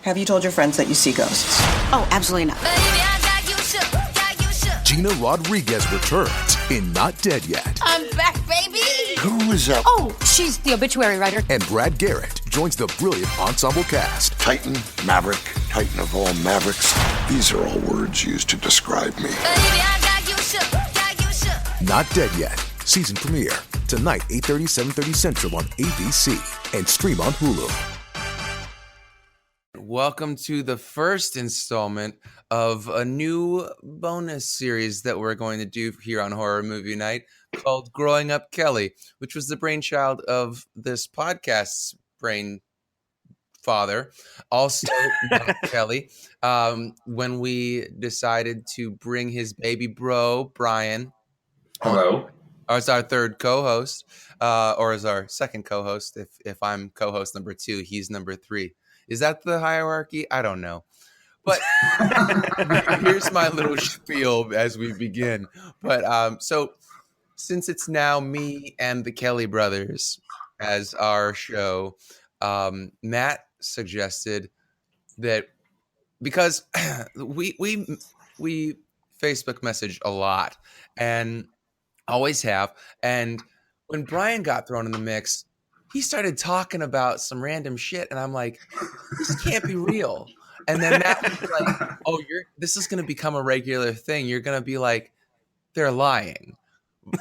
Have you told your friends that you see ghosts? Oh, absolutely not. Gina Rodriguez returns in Not Dead Yet. I'm back, baby! Who is up? Oh, she's the obituary writer. And Brad Garrett joins the brilliant ensemble cast. Titan, Maverick, Titan of all Mavericks. These are all words used to describe me. Not Dead Yet. Season premiere. Tonight, 8:30, 7:30 Central on ABC. And stream on Hulu. Welcome to the first installment of a new bonus series that we're going to do here on Horror Movie Night called Growing Up Kelly, which was the brainchild of this podcast's brain father, also Kelly, when we decided to bring his baby bro, Brian. Hello. As our third co-host, or as our second co-host. If I'm co-host number 2, he's number 3. Is that the hierarchy? I don't know. But here's my little spiel as we begin. But so since it's now me and the Kelly brothers as our show, Matt suggested that because we Facebook message a lot and always have. And when Brian got thrown in the mix, he started talking about some random shit, and I'm like, this can't be real. And then Matt was like, oh, this is going to become a regular thing. You're going to be like, they're lying when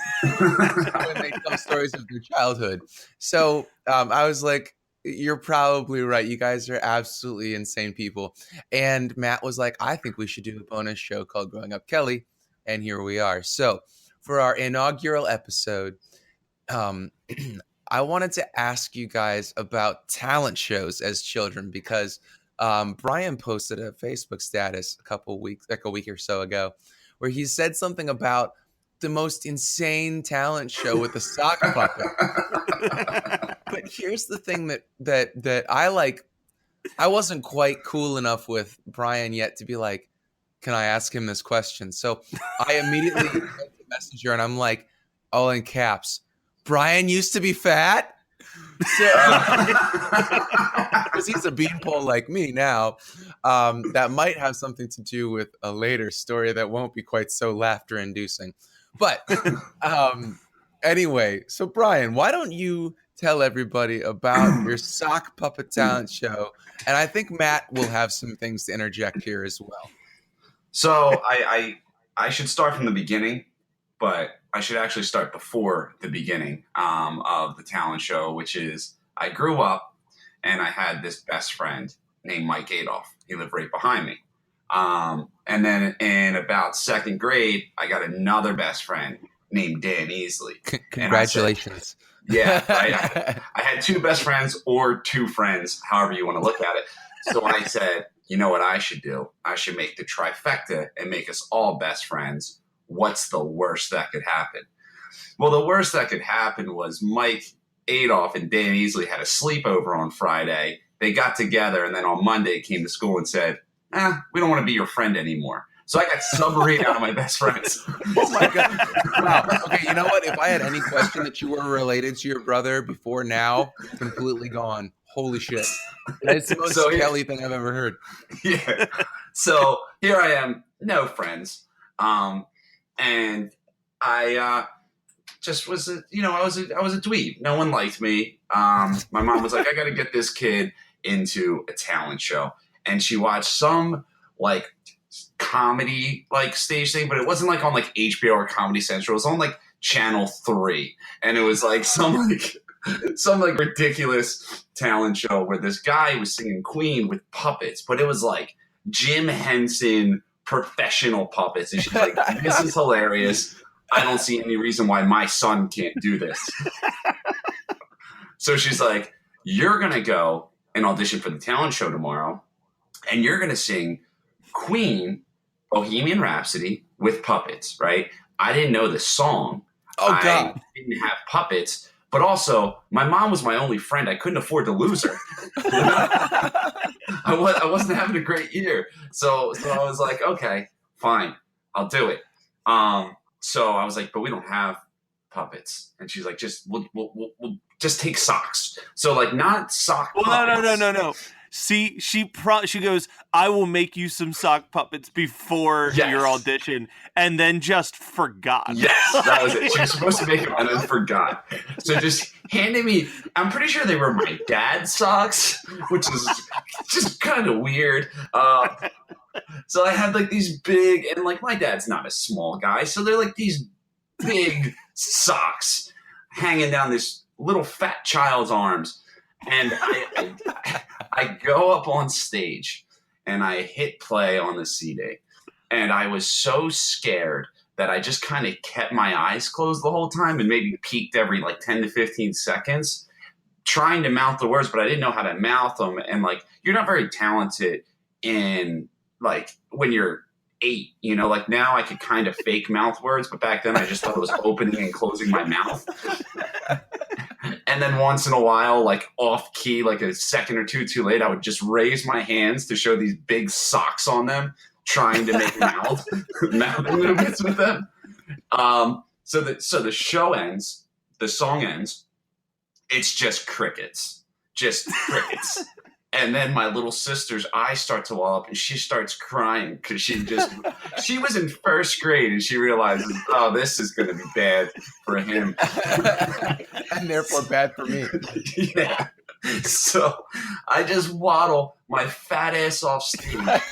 they tell stories of their childhood. So I was like, you're probably right. You guys are absolutely insane people. And Matt was like, I think we should do a bonus show called Growing Up Kelly. And here we are. So for our inaugural episode, I wanted to ask you guys about talent shows as children because Brian posted a Facebook status a week or so ago, where he said something about the most insane talent show with a sock puppet. But here's the thing that I like. I wasn't quite cool enough with Brian yet to be like, can I ask him this question? So I immediately went to Messenger and I'm like, all in caps, Brian used to be fat? Because he's a beanpole like me now. That might have something to do with a later story that won't be quite so laughter-inducing. But anyway, so Brian, why don't you tell everybody about your sock puppet talent show? And I think Matt will have some things to interject here as well. So I should start from the beginning, but I should actually start before the beginning of the talent show, which is I grew up and I had this best friend named Mike Adolph. He lived right behind me. And then in about second grade, I got another best friend named Dan Easley. Congratulations. I had 2 best friends or 2 friends, however you want to look at it. So I said, you know what I should do? I should make the trifecta and make us all best friends. What's the worst that could happen? Well, the worst that could happen was Mike Adolph and Dan Easley had a sleepover on Friday. They got together, and then on Monday came to school and said, we don't want to be your friend anymore. So I got sub-rated out of my best friends. Oh, my God. Wow. Okay, you know what? If I had any question that you were related to your brother before now, completely gone. Holy shit. That's the most Kelly thing I've ever heard. Yeah. So here I am, no friends. And I just was, I was a dweeb. No one liked me. My mom was like, I got to get this kid into a talent show. And she watched some like comedy like stage thing, but it wasn't like on like HBO or Comedy Central. It was on like Channel 3. And it was like some ridiculous talent show where this guy was singing Queen with puppets, but it was like Jim Henson professional puppets. And she's like, this is hilarious. I don't see any reason why my son can't do this. So she's like, you're going to go and audition for the talent show tomorrow, and you're going to sing Queen, Bohemian Rhapsody with puppets, right? I didn't know the song. Oh, God. I didn't have puppets. But also, my mom was my only friend. I couldn't afford to lose her. I wasn't having a great year. So I was like, okay, fine, I'll do it. So I was like, but we don't have puppets. And she's like, we'll just take socks. So like not sock puppets. No. she goes, I will make you some sock puppets before your audition, and then just forgot. Yes, that was it. She was supposed to make them and then forgot. So just handed me, I'm pretty sure they were my dad's socks, which is just kind of weird. So I had like these big, and like my dad's not a small guy, so they're like these big socks hanging down this little fat child's arms. And I go up on stage and I hit play on the CD. And I was so scared that I just kind of kept my eyes closed the whole time and maybe peeked every like 10 to 15 seconds trying to mouth the words, but I didn't know how to mouth them. And like, you're not very talented in like when you're 8, you know, like now I could kind of fake mouth words, but back then I just thought it was opening and closing my mouth. And then once in a while, like off key, like a second or two too late, I would just raise my hands to show these big socks on them, trying to make mouthing movements with them. So the show ends, the song ends. It's just crickets. And then my little sister's eyes start to well up, and she starts crying because she was in first grade, and she realizes, oh, this is going to be bad for him, and therefore bad for me. Yeah. So I just waddle my fat ass off stage.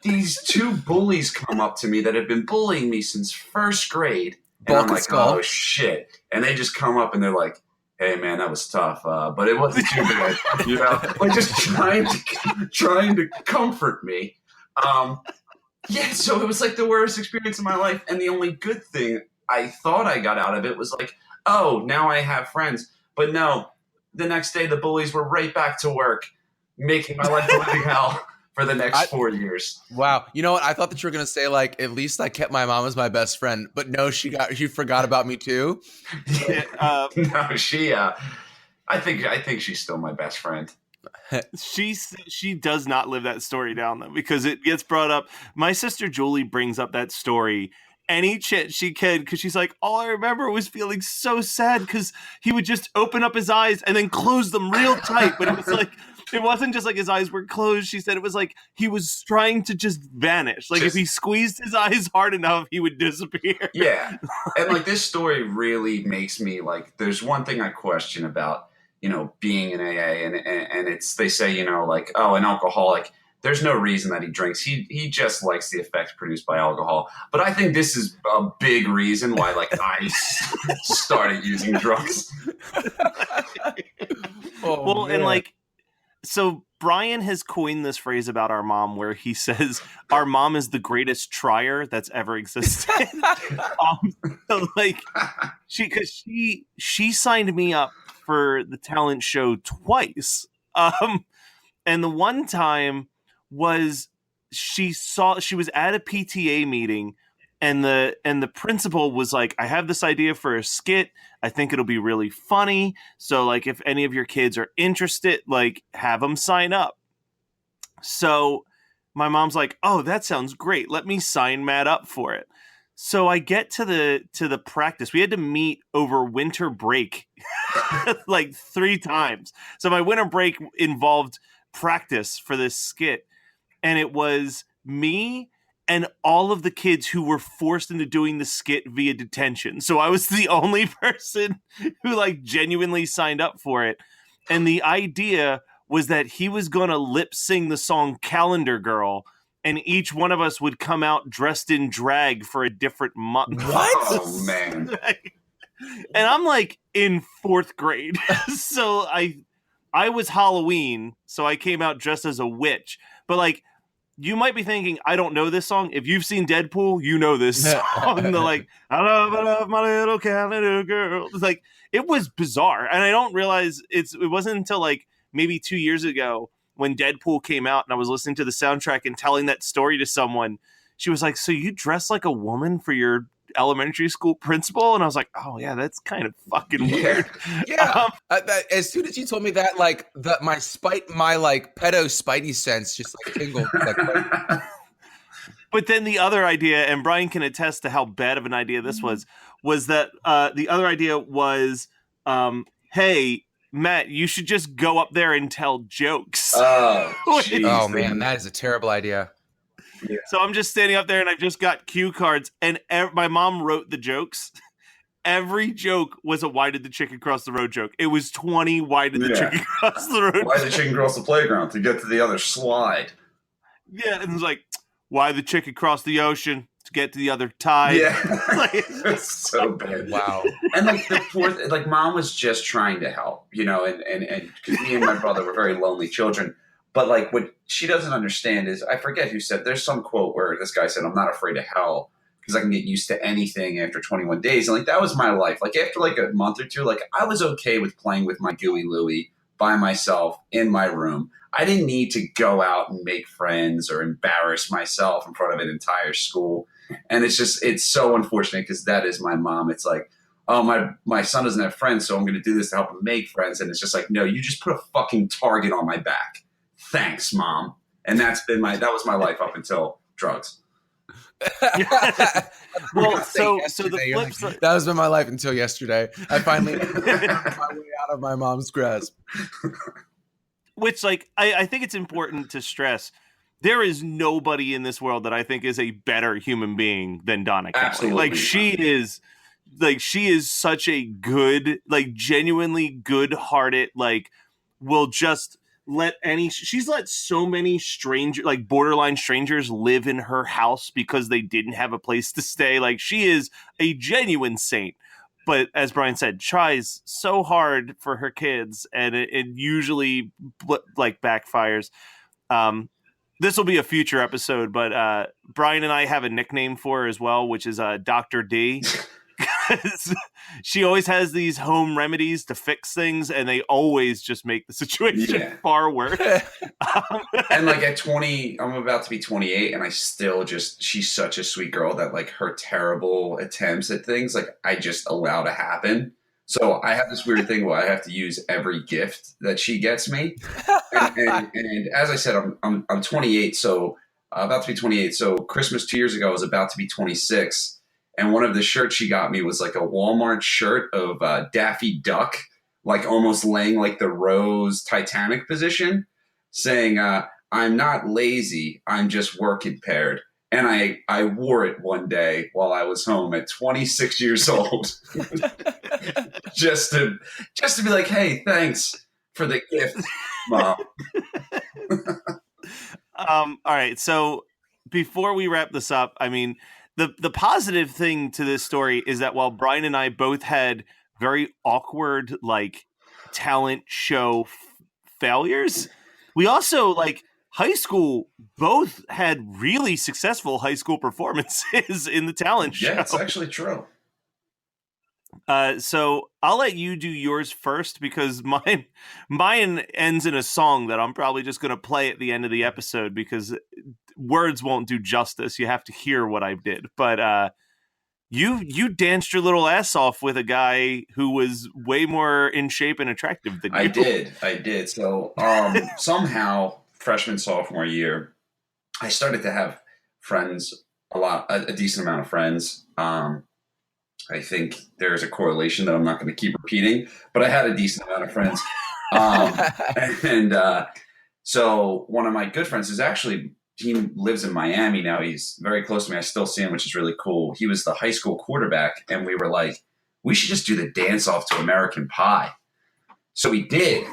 These 2 bullies come up to me that have been bullying me since first grade, and I'm like, oh shit! And they just come up and they're like, hey man, that was tough, but it wasn't too bad, you know, like just trying to comfort me. Yeah, so it was like the worst experience of my life, and the only good thing I thought I got out of it was like, oh, now I have friends. But no, the next day the bullies were right back to work, making my life a living hell for the next 4 years. Wow. You know what? I thought that you were going to say, like, at least I kept my mom as my best friend. But no, she forgot about me too. No, I think she's still my best friend. She does not live that story down, though, because it gets brought up. My sister Julie brings up that story any chance she can, because she's like, all I remember was feeling so sad because he would just open up his eyes and then close them real tight. But it was like, it wasn't just like his eyes were closed. She said it was like he was trying to just vanish. Like if he squeezed his eyes hard enough, he would disappear. Yeah. And like this story really makes me like, there's one thing I question about, you know, being in AA, and it's, they say, you know, like, oh, an alcoholic, there's no reason that he drinks. He just likes the effects produced by alcohol. But I think this is a big reason why, like, I started using drugs. Well, man. And like, so Brian has coined this phrase about our mom where he says our mom is the greatest trier that's ever existed. So like she signed me up for the talent show twice. And the one time was she was at a PTA meeting and the principal was like, I have this idea for a skit. I think it'll be really funny. So like if any of your kids are interested, like have them sign up. So my mom's like, oh, that sounds great. Let me sign Matt up for it. So I get to the practice. We had to meet over winter break like 3 times. So my winter break involved practice for this skit. And it was me and all of the kids who were forced into doing the skit via detention. So I was the only person who like genuinely signed up for it. And the idea was that he was going to lip sing the song Calendar Girl, and each one of us would come out dressed in drag for a different month. What? Oh, man. And I'm like in 4th grade. So I was Halloween, so I came out dressed as a witch. But like, you might be thinking, I don't know this song. If you've seen Deadpool, you know this song. They're like, I love my little calendar girl. It's like, it was bizarre. And I don't realize it wasn't until like maybe 2 years ago when Deadpool came out and I was listening to the soundtrack and telling that story to someone. She was like, so you dress like a woman for your elementary school principal? And I was like, oh yeah, that's kind of fucking weird. Yeah. As soon as you told me that, like my like pedo spidey sense just like tingled. But then the other idea, and Brian can attest to how bad of an idea this was that the other idea was, hey, Matt, you should just go up there and tell jokes. Oh, geez, Oh man, that is a terrible idea. Yeah. So I'm just standing up there and I've just got cue cards and my mom wrote the jokes. Every joke was a why did the chicken cross the road joke. It was 20 why did the chicken cross the road. Why did the chicken cross the playground to get to the other slide? Yeah, and it's like, why the chicken cross the ocean to get to the other tide. Yeah. Like, It's so bad. Wow. And like the fourth, like mom was just trying to help, you know, and because me and my brother were very lonely children. But like what she doesn't understand is, I forget who said, there's some quote where this guy said, I'm not afraid of hell because I can get used to anything after 21 days. And like, that was my life. Like after like a month or two, like I was okay with playing with my Gooey Louie by myself in my room. I didn't need to go out and make friends or embarrass myself in front of an entire school. And it's so unfortunate because that is my mom. It's like, oh, my son doesn't have friends, so I'm going to do this to help him make friends. And it's just like, no, you just put a fucking target on my back. Thanks, Mom. And that was my life up until drugs. well, so Yesterday, the you're flip like, side. that has been my life until yesterday. I finally got my way out of my mom's grasp. Which, like, I think it's important to stress, there is nobody in this world that I think is a better human being than Donna Kelly. Absolutely. She is such a good, like, genuinely good-hearted, like, will just she's let so many borderline strangers live in her house because they didn't have a place to stay. Like, she is a genuine saint. But as Brian said, tries so hard for her kids, and it usually like backfires. This will be a future episode, but Brian and I have a nickname for her as well, which is Dr. D. She always has these home remedies to fix things, and they always just make the situation far worse. And like at 20, I'm about to be 28, and I still she's such a sweet girl that like her terrible attempts at things, like I just allow to happen. So I have this weird thing where I have to use every gift that she gets me. And as I said, I'm 28, so about to be 28. So Christmas 2 years ago, I was about to be 26. And one of the shirts she got me was like a Walmart shirt of Daffy Duck, like almost laying like the Rose Titanic position, saying, I'm not lazy, I'm just work impaired. And I wore it one day while I was home at 26 years old. just to be like, hey, thanks for the gift, Mom. All right, so before we wrap this up, I mean, the positive thing to this story is that while Brian and I both had very awkward, like, talent show failures, we also, like, high school both had really successful high school performances in the talent show. Yeah, it's actually true. So I'll let you do yours first because mine ends in a song that I'm probably just going to play at the end of the episode because words won't do justice. You have to hear what I did. But you danced your little ass off with a guy who was way more in shape and attractive than you. I did. So somehow freshman, sophomore year, I started to have friends, a decent amount of friends. I think there's a correlation that I'm not going to keep repeating, but I had a decent amount of friends. So one of my good friends is actually, he lives in Miami now. He's very close to me. I still see him, which is really cool. He was the high school quarterback, and we were like, we should just do the dance off to American Pie. So we did.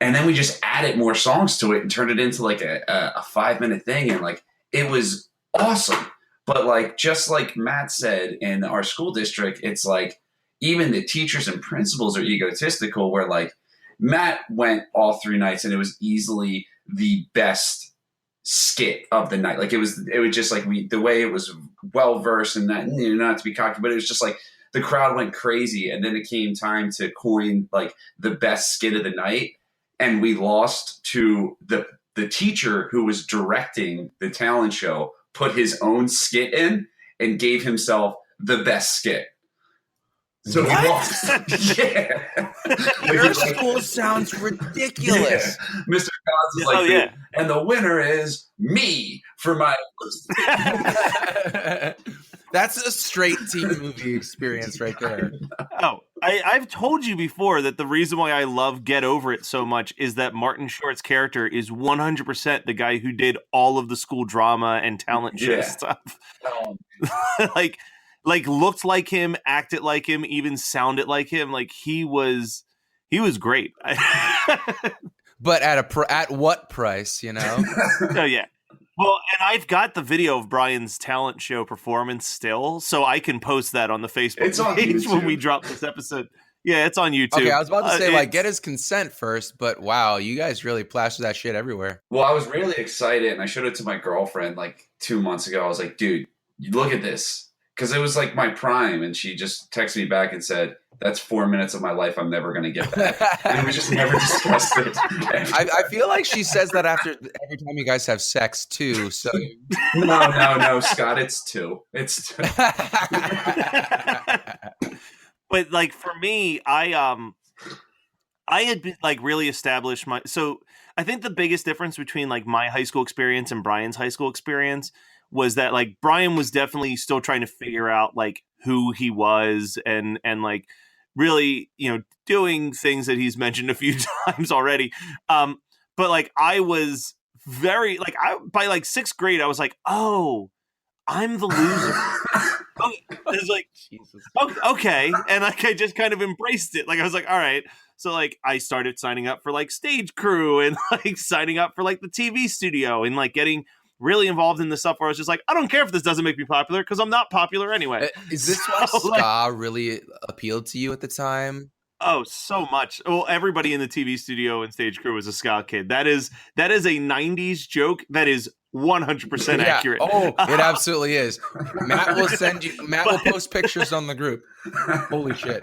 And then we just added more songs to it and turned it into like a 5-minute thing. And like, it was awesome. But like, just like Matt said, in our school district, it's like even the teachers and principals are egotistical, where like Matt went all 3 nights and it was easily the best skit of the night. Like it was just like the way it was well-versed and that, you know, not to be cocky, but it was just like the crowd went crazy. And then it came time to coin like the best skit of the night. And we lost to the teacher who was directing the talent show, put his own skit in and gave himself the best skit. So he lost. Yeah. Your school sounds ridiculous. Yeah. Mr. Gods is like, and the winner is me for my. That's a straight teen movie experience right there. Oh, I've told you before that the reason why I love Get Over It so much is that Martin Short's character is 100% the guy who did all of the school drama and talent show stuff. like looked like him, acted like him, even sounded like him. Like he was great. But at what price, you know? Oh yeah. Well, and I've got the video of Brian's talent show performance still, so I can post that on the Facebook page when we drop this episode. Yeah, it's on YouTube. Okay, I was about to say, get his consent first, but wow, you guys really plastered that shit everywhere. Well, I was really excited, and I showed it to my girlfriend like 2 months ago. I was like, dude, look at this. Because it was like my prime, and she just texted me back and said, that's 4 minutes of my life I'm never going to get back. And we just never discussed it. I feel like she says that after every time you guys have sex, too. So No, Scott, it's 2. It's 2. But like for me, I had been, like really established my. So I think the biggest difference between like my high school experience and Brian's high school experience was that like Brian was definitely still trying to figure out like who he was and like really, you know, doing things that he's mentioned a few times already. But like I was very like by like 6th grade, I was like, oh, I'm the loser. It's like, Jesus. Okay. And like I just kind of embraced it. Like I was like, all right. So like I started signing up for like stage crew and like signing up for like the TV studio and like getting really involved in the stuff where I was just like, I don't care if this doesn't make me popular because I'm not popular anyway. Is this why ska really appealed to you at the time? Oh, so much. Well, everybody in the TV studio and stage crew was a ska kid. That is a 90s joke that is 100% accurate. Oh, it absolutely is. Matt will post pictures on the group. Holy shit.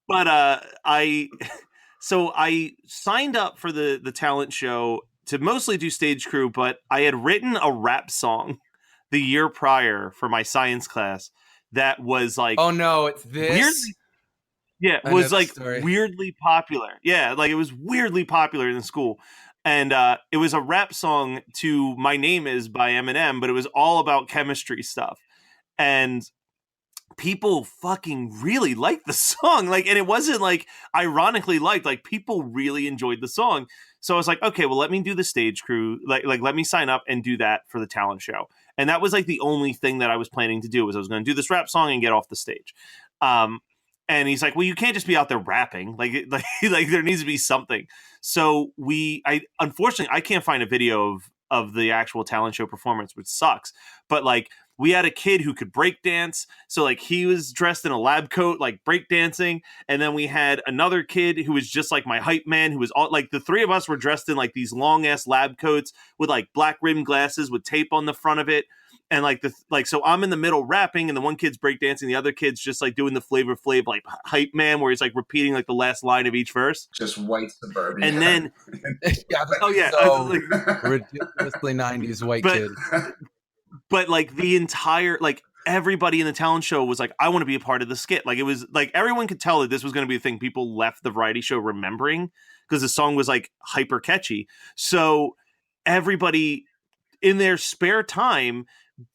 But I signed up for the talent show to mostly do stage crew, but I had written a rap song the year prior for my science class that was like, oh no, it's this. It was like weirdly popular. Yeah, like it was weirdly popular in the school. And it was a rap song to My Name Is by Eminem, but it was all about chemistry stuff. And people fucking really liked the song. Like, and it wasn't like ironically liked, like people really enjoyed the song. So I was like, okay, well, let me do the stage crew. Like let me sign up and do that for the talent show. And that was like the only thing that I was planning to do was I was going to do this rap song and get off the stage. And he's like, well, you can't just be out there rapping. Like there needs to be something. So unfortunately, I can't find a video of the actual talent show performance, which sucks. But like, we had a kid who could break dance. So like he was dressed in a lab coat, like break dancing. And then we had another kid who was just like my hype man, who was all like the three of us were dressed in like these long ass lab coats with like black rimmed glasses with tape on the front of it. And like so I'm in the middle rapping and the one kid's breakdancing, the other kid's just like doing the Flavor Flav like hype man where he's like repeating like the last line of each verse. Just white suburbia. And then ridiculously 90s white kid. But like the entire like everybody in the talent show was like, I want to be a part of the skit. Like it was like everyone could tell that this was going to be a thing people left the variety show remembering because the song was like hyper catchy. So everybody in their spare time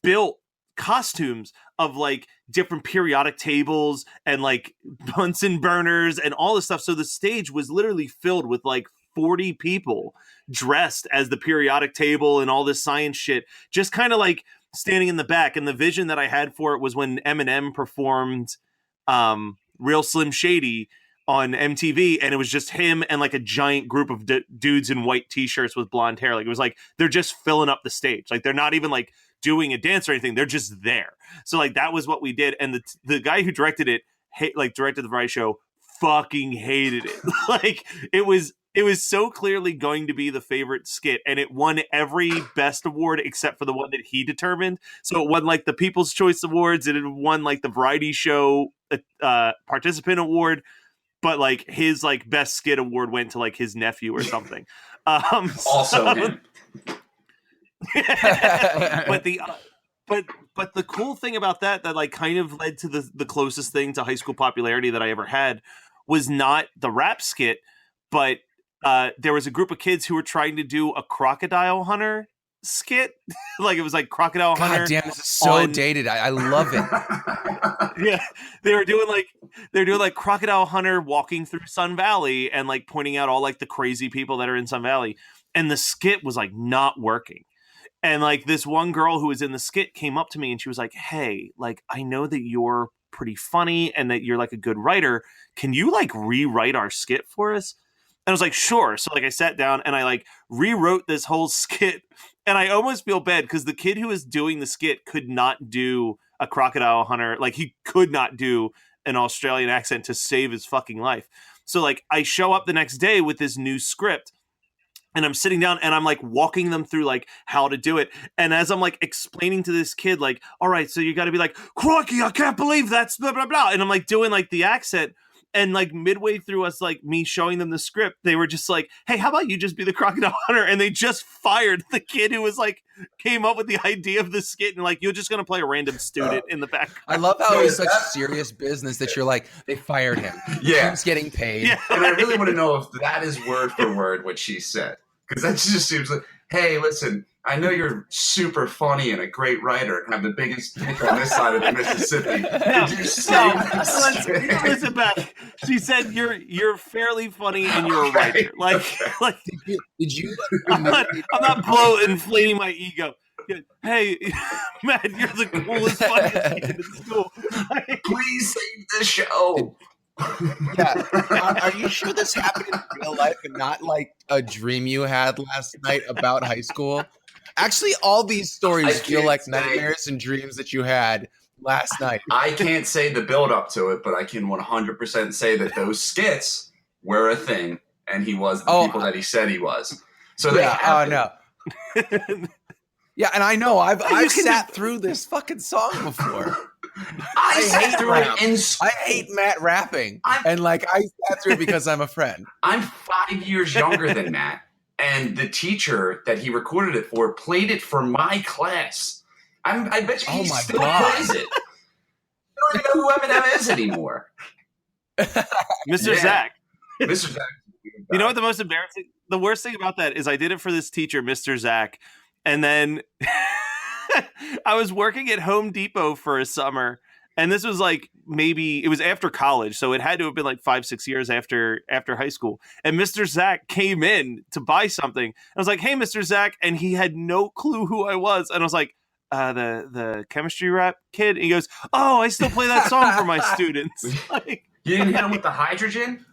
built costumes of like different periodic tables and like Bunsen burners and all this stuff. So the stage was literally filled with like 40 people dressed as the periodic table and all this science shit, just kind of like standing in the back. And the vision that I had for it was when Eminem performed Real Slim Shady on MTV, and it was just him and like a giant group of dudes in white t-shirts with blonde hair. Like it was like they're just filling up the stage. Like they're not even like doing a dance or anything. They're just there. So like that was what we did. And the guy who directed it, directed the variety show, fucking hated it. Like it was so clearly going to be the favorite skit, and it won every best award except for the one that he determined. So it won like the People's Choice Awards, and it won like the variety show participant award. But like his like best skit award went to like his nephew or something. Also him. But the cool thing about that like kind of led to the closest thing to high school popularity that I ever had was not the rap skit, but there was a group of kids who were trying to do a crocodile hunter skit. Like it was like Crocodile Hunter. God damn, this is so dated. I love it. Yeah, they were doing like Crocodile Hunter walking through Sun Valley and like pointing out all like the crazy people that are in Sun Valley, and the skit was like not working. And like this one girl who was in the skit came up to me and she was like, "Hey, like I know that you're pretty funny and that you're like a good writer. Can you like rewrite our skit for us?" And I was like, "Sure." So like I sat down and I like rewrote this whole skit, and I almost feel bad because the kid who was doing the skit could not do a Crocodile Hunter. Like he could not do an Australian accent to save his fucking life. So like I show up the next day with this new script. And I'm sitting down and I'm like walking them through like how to do it. And as I'm like explaining to this kid, like, all right, so you got to be like, "Crikey, I can't believe that's blah, blah, blah." And I'm like doing like the accent. And like midway through us, like me showing them the script, they were just like, "Hey, how about you just be the Crocodile Hunter?" And they just fired the kid who was like, came up with the idea of the skit. And like, "You're just going to play a random student in the background." I love how it's such serious business that you're like, they fired him. Yeah. He's getting paid. Yeah. And I really want to know if that is word for word what she said. Because that just seems like, "Hey, listen, I know you're super funny and a great writer and have the biggest dick on this side of the Mississippi. Did you say this?" Listen back. She said, "You're fairly funny and you're a writer." Like Did you? I'm not inflating my ego. "Hey, Matt, you're the coolest, funniest kid in school." Please save the show. Yeah. Are you sure this happened in real life and not like a dream you had last night about high school? Actually, all these stories feel like nightmares and dreams that you had last night. I can't say the build up to it, but I can 100% say that those skits were a thing, and he was the people that he said he was. So they no. Yeah, and I know I've sat through this fucking song before. I sat through it in school. I hate Matt rapping, and like I sat through it because I'm a friend. I'm 5 years younger than Matt, and the teacher that he recorded it for played it for my class. I bet you he still plays it. I don't even know who Eminem is anymore. Mr. Zach. Mr. Zach. You know what the most embarrassing? The worst thing about that is I did it for this teacher, Mr. Zach, and then I was working at Home Depot for a summer, and this was like maybe it was after college, so it had to have been like 5-6 years after high school. And Mr. Zach came in to buy something. I was like, "Hey, Mr. Zach," and he had no clue who I was, and I was like, the chemistry rap kid." And he goes, "Oh, I still play that song for my students." Like, you didn't hit him with the hydrogen?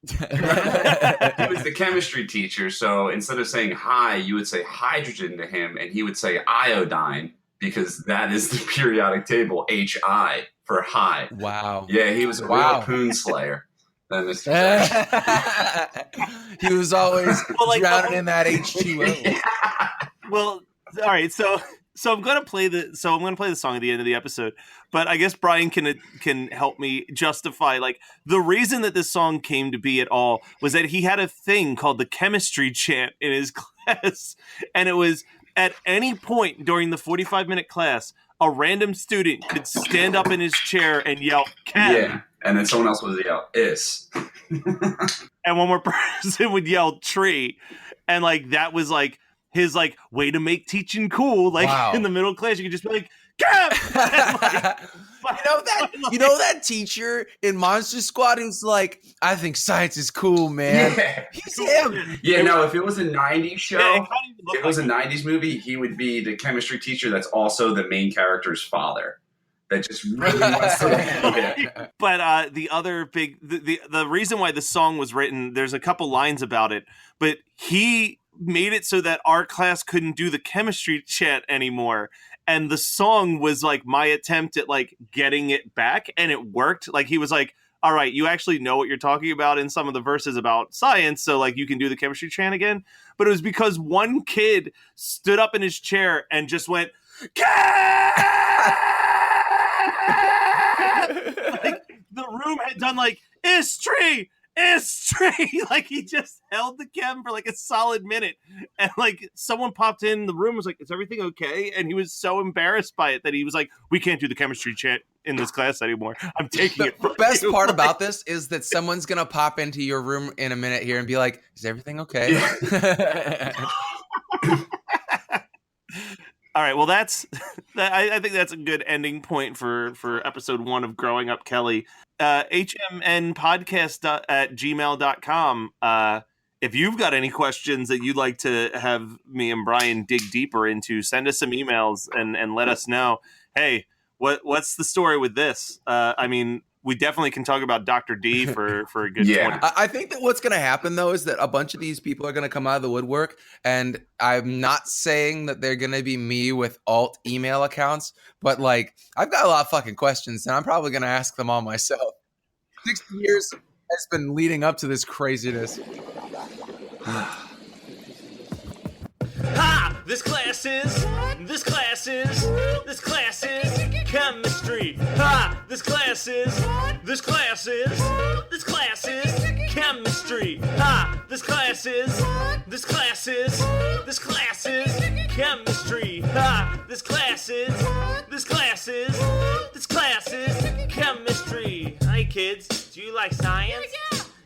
He was the chemistry teacher, so instead of saying hi, you would say hydrogen to him, and he would say iodine because that is the periodic table, HI for high. Wow. Yeah, he was a real poon slayer. He was always drowning in that H2O. Yeah. Well, all right, so I'm gonna play the song at the end of the episode, but I guess Brian can help me justify like the reason that this song came to be at all was that he had a thing called the chemistry chant in his class, and it was at any point during the 45-minute class, a random student could stand up in his chair and yell "Chem." Yeah, and then someone else would yell "is," and one more person would yell "tree," and like that was like his like way to make teaching cool. Like in the middle class, you could just be like, "Chem!" You know that teacher in Monster Squad who's like, "I think science is cool, man." Yeah. He's him. Yeah, no, if it was a 90s show, if it was a 90s movie, he would be the chemistry teacher that's also the main character's father. That just really wants to. But the other big, the reason why the song was written, there's a couple lines about it, but he made it so that our class couldn't do the chemistry chant anymore. And the song was like my attempt at like getting it back, and it worked. Like he was like, "All right, you actually know what you're talking about in some of the verses about science, so like you can do the chemistry chant again." But it was because one kid stood up in his chair and just went, like the room had done like "is tree." Like he just held the chem for like a solid minute, and like someone popped in the room, was like, "Is everything okay?" And he was so embarrassed by it that he was like, "We can't do the chemistry chant in this class anymore. I'm taking it." The best part about this is that someone's gonna pop into your room in a minute here and be like, "Is everything okay?" Yeah. All right, well, that's I think that's a good ending point for episode 1 of Growing Up Kelly. hmnpodcast@gmail.com. If you've got any questions that you'd like to have me and Brian dig deeper into, send us some emails and let us know. Hey, what's the story with this? I mean, we definitely can talk about Dr. D for a good 20. I think that what's going to happen, though, is that a bunch of these people are going to come out of the woodwork, and I'm not saying that they're going to be me with alt email accounts, but, like, I've got a lot of fucking questions, and I'm probably going to ask them all myself. 60 years has been leading up to this craziness. Ha! This class is chemistry. Ha! This class is chemistry. Ha! This class is chemistry. Ha! This class is chemistry. Hi kids, do you like science?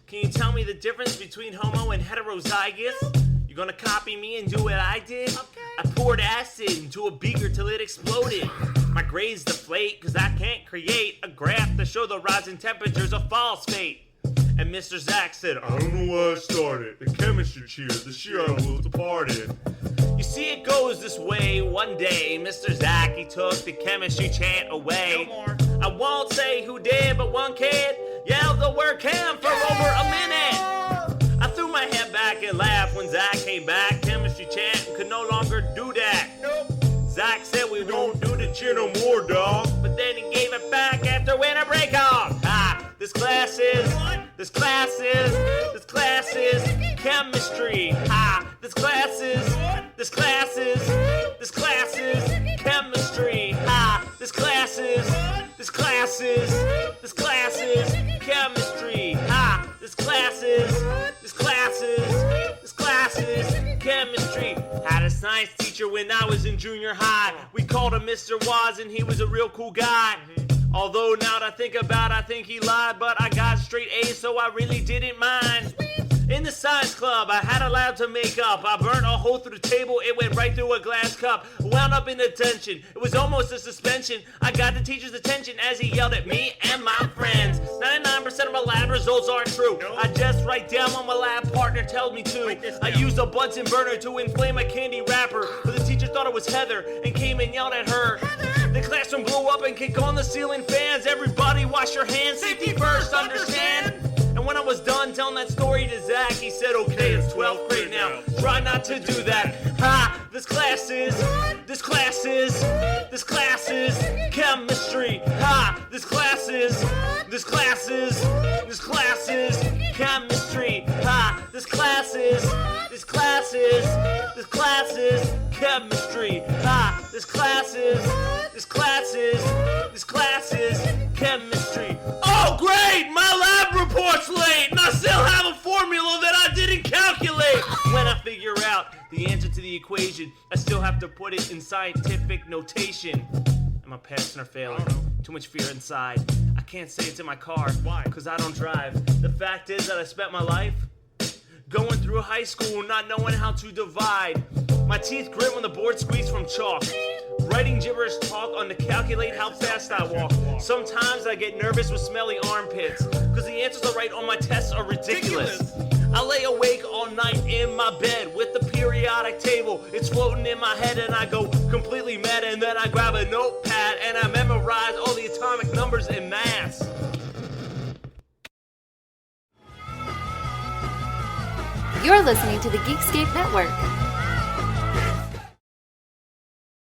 Can you tell me the difference between homo and heterozygous? You gonna copy me and do what I did? Okay. I poured acid into a beaker till it exploded. My grades deflate cause I can't create a graph to show the rising temperatures of false fate. And Mr. Zach said, I don't know why I started. The chemistry cheer, this year I will depart it. You see it goes this way. One day, Mr. Zach, he took the chemistry chant away. No more. I won't say who did, but one kid yelled the word chem for over a minute. I threw my head back and laughed when Zach came back. Chemistry chant could no longer do that. Nope. Zach said we won't do the cheer no more, dog. But then he gave it back after winter break off. Ha! This class is chemistry. Ha! This class is chemistry. Ha! This class is chemistry. Ha! This class is chemistry. Had a science teacher when I was in junior high. We called him Mr. Waz and he was a real cool guy. Although now that I think about it, I think he lied, but I got straight A's, so I really didn't mind. In the science club, I had a lab to make up. I burnt a hole through the table, it went right through a glass cup. Wound up in detention, it was almost a suspension. I got the teacher's attention as he yelled at me and my friends. 99% of my lab results aren't true. I just write down what my lab partner tells me to. I used a Bunsen burner to inflame a candy wrapper, but the teacher thought it was Heather and came and yelled at her. The classroom blew up and kicked on the ceiling fans. Everybody wash your hands, safety first, understand? And when I was done telling that story to Zach, he said, okay, it's 12th grade now. Try not to do that. Ha! This class is chemistry. Ha! This class is chemistry. Ha! This class is chemistry. Ha! This class is chemistry. Oh, great! My lab report's late, and I still have a formula that I didn't calculate. When I figure out the answer to the equation, I still have to put it in scientific notation. Am I passing or failing? Too much fear inside. I can't say it's in my car. Why? Because I don't drive. The fact is that I spent my life going through high school not knowing how to divide. My teeth grit when the board squeezed from chalk. Writing gibberish talk on to calculate how fast I walk. Sometimes I get nervous with smelly armpits, cause the answers I write on my tests are ridiculous. I lay awake all night in my bed with the periodic table. It's floating in my head and I go completely mad. And then I grab a notepad and I memorize all the atomic numbers in mass. You're listening to the Geekscape Network.